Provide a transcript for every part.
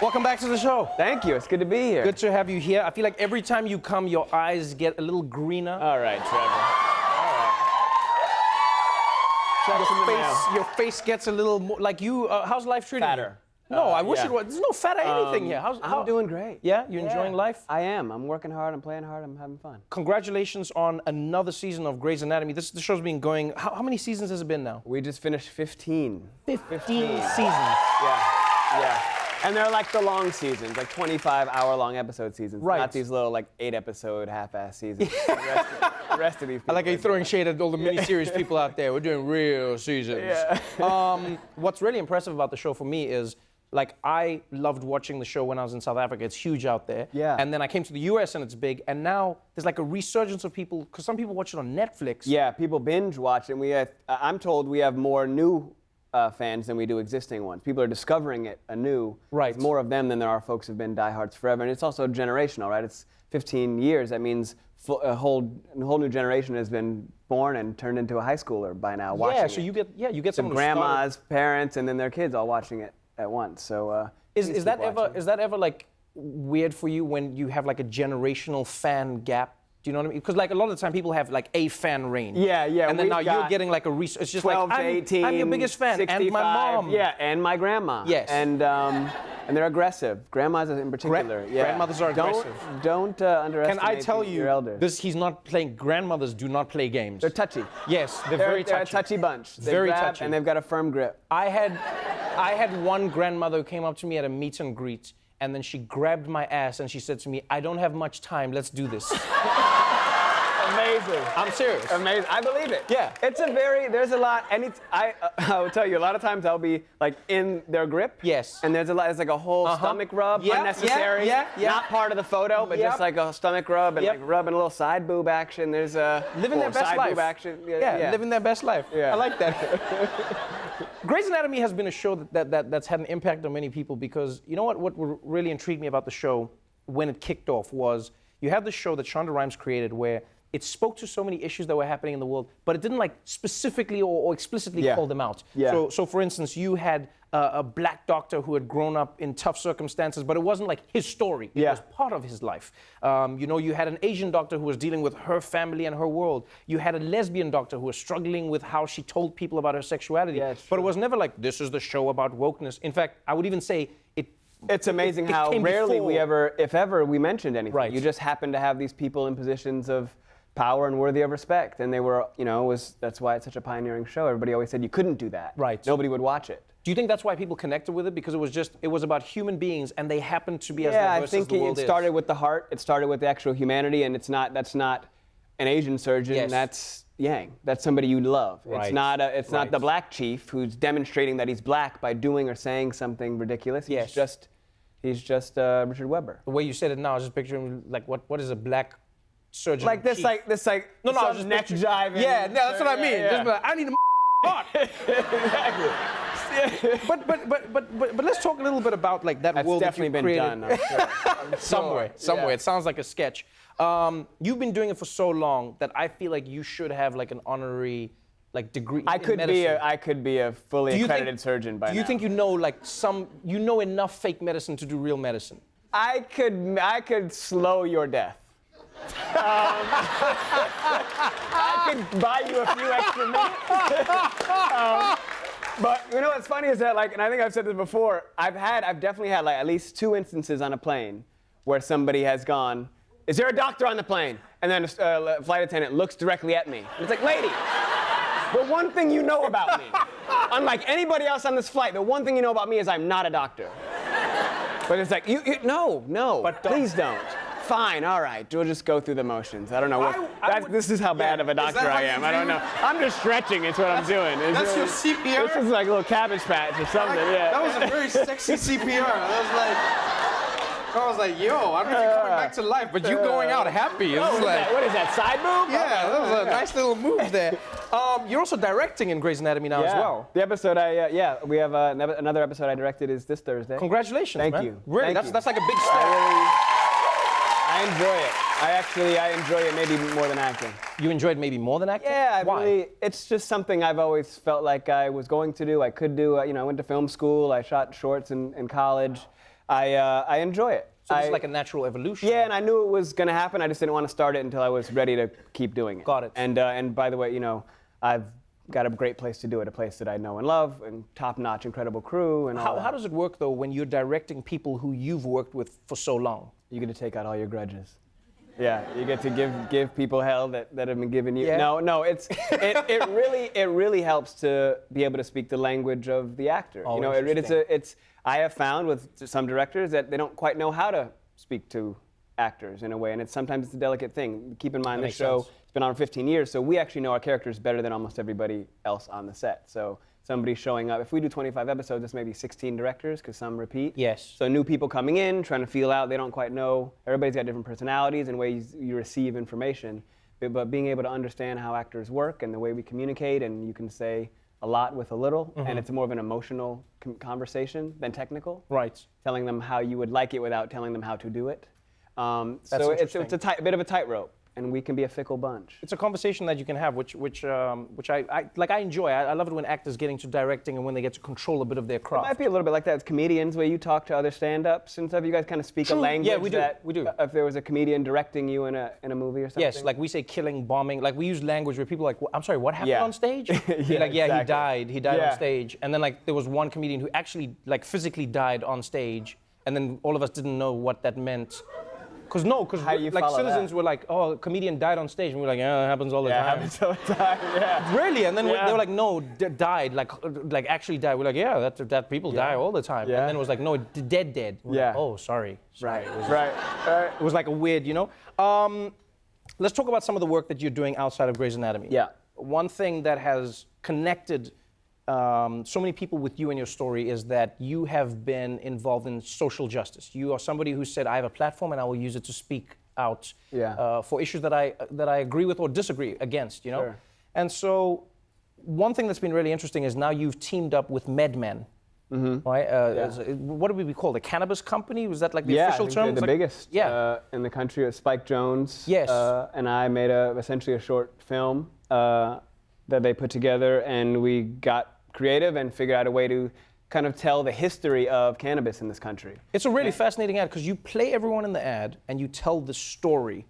Welcome back to the show. Thank you. It's good to be here. Good to have you here. I feel like every time you come, your eyes get a little greener. All right, Trevor. All right. Your face gets a little more like you. How's life treating Fatter. you? No, I wish yeah. it was. There's no fat or anything here. I'm doing great. Yeah, you enjoying life? I am. I'm working hard. I'm playing hard. I'm having fun. Congratulations on another season of Grey's Anatomy. The show's been going. How many seasons has it been now? We just finished 15. 15 seasons. Yeah. And they're like the long seasons, like 25-hour-long episode seasons. Right. Not these little like 8-episode half-ass seasons. The rest of these people. I like how you're throwing shade at all the miniseries people out there. We're doing real seasons. Yeah. What's really impressive about the show for me is, like, I loved watching the show when I was in South Africa. It's huge out there. Yeah. And then I came to the US and it's big. And now there's like a resurgence of people, because some people watch it on Netflix. Yeah, people binge watch it. And I'm told we have more new fans than we do existing ones. People are discovering it anew. Right. There's more of them than there are folks who've been diehards forever. And it's also generational, right? It's 15 years. That means a whole new generation has been born and turned into a high schooler by now watching Yeah, it. so you get Some some grandmas, parents, and then their kids all watching it at once. So Is that ever like weird for you when you have like a generational fan gap? Do you know what I mean? Because like a lot of the time people have like a fan range. Yeah. And then we've now you're got getting like a it's just 12 like to 18, I'm your biggest fan 65, and my mom. Yeah, and my grandma. Yes. And they're aggressive. Grandmas in particular. Yeah. Grandmothers are aggressive. Don't underestimate Can I tell you, your elders. he's not playing. Grandmothers do not play games. They're touchy. Yes, they're very They're a touchy. touchy bunch. They Very grab touchy. And they've got a firm grip. I had one grandmother who came up to me at a meet and greet, and then she grabbed my ass and she said to me, "I don't have much time. Let's do this." Amazing. I'm serious. Amazing. I believe it. Yeah. There's a lot, and I will tell you, a lot of times I'll be like in their grip. Yes. And it's like a whole stomach rub, Yeah, unnecessary. yeah. Not part of the photo, but just like a stomach rub and like rubbing a little side boob action. There's a living their best side life. Boob action. Yeah, living their best life. Yeah. I like that. Grey's Anatomy has been a show that's had an impact on many people because you know what really intrigued me about the show when it kicked off was you had the show that Shonda Rhimes created where it spoke to so many issues that were happening in the world, but it didn't like specifically or explicitly call them out. Yeah. So for instance, you had a black doctor who had grown up in tough circumstances, but it wasn't like his story. It was part of his life. You had an Asian doctor who was dealing with her family and her world. You had a lesbian doctor who was struggling with how she told people about her sexuality. Yeah, but it was never like, this is the show about wokeness. In fact, I would even say it's amazing how came rarely before. we ever, if ever, we mentioned anything. Right. You just happen to have these people in positions of power and worthy of respect. And they were, that's why it's such a pioneering show. Everybody always said you couldn't do that. Right. Nobody would watch it. Do you think that's why people connected with it? Because it was about human beings and they happened to be as diverse I think as the world it started with the heart. It started with the actual humanity, and that's not an Asian surgeon. Yes. That's Yang. That's somebody you love. Right. It's not the black chief who's demonstrating that he's black by doing or saying something ridiculous. He's just Richard Weber. The way you said it now, I was just picturing like what is a black surgeon? Like this, chief? no, I was just neck picturing- jiving. Yeah, no, that's what I mean. Yeah. Just be like, I need a heart. Exactly. But let's talk a little bit about like that That's world definitely that you been created. done. I'm sure. Somewhere. Yeah. It sounds like a sketch. You've been doing it for so long that I feel like you should have like an honorary degree. I in could medicine. be a fully accredited surgeon by now. Do you think you know enough fake medicine to do real medicine? I could slow your death. I could buy you a few extra minutes. But you know what's funny is that and I think I've said this before, I've definitely had at least 2 instances on a plane where somebody has gone, "Is there a doctor on the plane?" And then a flight attendant looks directly at me. And it's like, "Lady, the one thing you know about me, unlike anybody else on this flight, the one thing you know about me is I'm not a doctor." But it's like, no, please don't. Fine, all right, we'll just go through the motions. I don't know this is how bad of a doctor I am. I don't know. I'm just stretching, it's what I'm doing. That's your CPR? This is like a little Cabbage Patch or something, yeah. That was a very sexy CPR. I was like, yo, I don't know if you're coming back to life, but you going out happy. What is that, side boob? Yeah, that was a nice little move there. You're also directing in Grey's Anatomy now as well. The episode we have another episode I directed is this Thursday. Congratulations, Thank man. you. Really, Thank you. that's like a big step. I enjoy it. I enjoy it maybe more than acting. You enjoyed maybe more than acting? Yeah, Why? it's just something I've always felt like I was going to do, I could do. I went to film school, I shot shorts in college. I enjoy it. So it's like a natural evolution. Yeah, and I knew it was going to happen. I just didn't want to start it until I was ready to keep doing it. Got it. And by the way, you know, I've got a great place to do it, a place that I know and love, and top-notch, incredible crew, and all How does it work, though, when you're directing people who you've worked with for so long? You get to take out all your grudges. Yeah, you get to give people hell that have been given you. Yeah. No, it really helps to be able to speak the language of the actor. Oh, you know, it's I have found with some directors that they don't quite know how to speak to actors in a way, and sometimes it's a delicate thing. Keep in mind, this show has been on for 15 years, so we actually know our characters better than almost everybody else on the set. So somebody showing up, if we do 25 episodes, it's maybe 16 directors, because some repeat. Yes. So new people coming in, trying to feel out, they don't quite know. Everybody's got different personalities and ways you receive information. But being able to understand how actors work and the way we communicate, and you can say a lot with a little, and it's more of an emotional conversation than technical. Right. Telling them how you would like it without telling them how to do it. So it's a bit of a tightrope, and we can be a fickle bunch. It's a conversation that you can have, which I enjoy. I love it when actors get into directing and when they get to control a bit of their It craft. might be a little bit like that as comedians, where you talk to other stand-ups and stuff. You guys kind of speak a language. Yeah, we do. That We do. If there was a comedian directing you in a movie or something. Yes, like we say killing, bombing. Like we use language where people are like, I'm sorry, what happened Yeah. on stage? Yeah, like, yeah, exactly. he died Yeah. on stage. And then like there was one comedian who actually like physically died on stage, and then all of us didn't know what that meant. Because How do you like follow citizens that? were like, oh, a comedian died on stage, and we were like, yeah, it happens all the Yeah, time. happens all the time. Yeah. Really? And then Yeah. they were like, no, died, like actually died. We're like, yeah, that people die all the time. Yeah. And then it was like, no, dead. We're Yeah. like, oh, sorry. Right. It was, Right. It was like a weird, you know. Let's talk about some of the work that you're doing outside of Grey's Anatomy. Yeah. One thing that has connected so many people with you and your story is that you have been involved in social justice. You are somebody who said, I have a platform and I will use it to speak out for issues that I agree with or disagree against, you know? Sure. And so one thing that's been really interesting is now you've teamed up with MedMen, right? What do we call it? A cannabis company? Was that like the official term? The It's like- biggest Yeah. in the country. Spike Jones. Yes. And I made essentially a short film that they put together, and we got creative and figured out a way to kind of tell the history of cannabis in this country. It's a really fascinating ad because you play everyone in the ad and you tell the story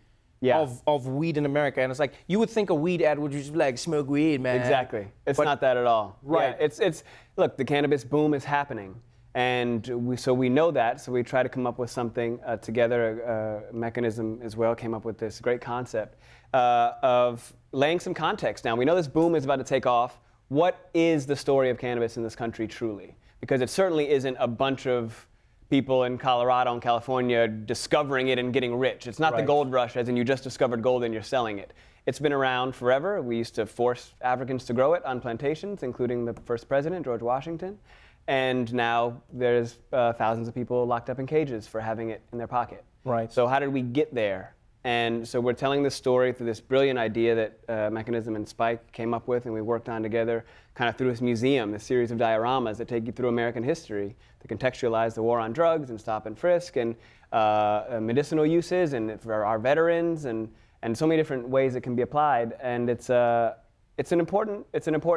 of weed in America. And it's like, you would think a weed ad would just be like, smoke weed, man. Exactly. It's But- not that at all. Right. Yeah, it's look, the cannabis boom is happening. And we know that, so we try to come up with something together, a mechanism as well, came up with this great concept of laying some context down. We know this boom is about to take off. What is the story of cannabis in this country truly? Because it certainly isn't a bunch of people in Colorado and California discovering it and getting rich. It's not the gold rush, as in you just discovered gold and you're selling it. It's been around forever. We used to force Africans to grow it on plantations, including the first president, George Washington. And now there's thousands of people locked up in cages for having it in their pocket. Right. So how did we get there? And so we're telling this story through this brilliant idea that Mechanism and Spike came up with and we worked on together kind of through this museum, this series of dioramas that take you through American history to contextualize the war on drugs and stop and frisk and medicinal uses and for our veterans and so many different ways it can be applied. And it's an important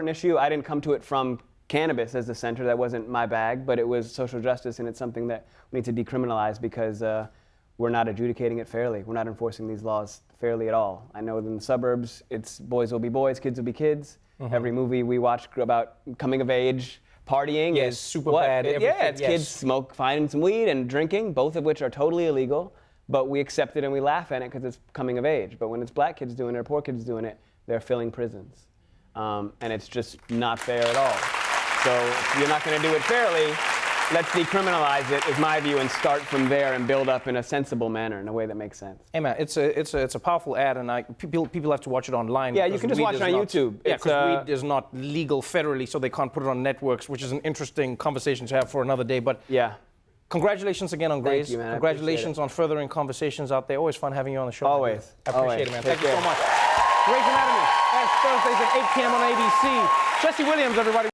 issue. I didn't come to it from cannabis as the center. That wasn't my bag, but it was social justice, and it's something that we need to decriminalize because we're not adjudicating it fairly. We're not enforcing these laws fairly at all. I know that in the suburbs, it's boys will be boys, kids will be kids. Every movie we watch about coming of age, partying is super bad. It's kids finding some weed and drinking, both of which are totally illegal, but we accept it and we laugh at it because it's coming of age. But when it's black kids doing it or poor kids doing it, they're filling prisons. And it's just not fair at all. So if you're not going to do it fairly, let's decriminalize it, is my view, and start from there and build up in a sensible manner, in a way that makes sense. Hey man, it's a powerful ad, and people have to watch it online. Yeah, you can just watch it on YouTube. Yeah, because weed is not legal federally, so they can't put it on networks, which is an interesting conversation to have for another day. But yeah, congratulations again on Grey's. Thank you, man. Congratulations on furthering conversations out there. Always fun having you on the show. Always. I appreciate Always. it, man. Take Thank you so care. much. Grey's Anatomy, Thursdays at 8 p.m. on ABC. Jesse Williams, everybody.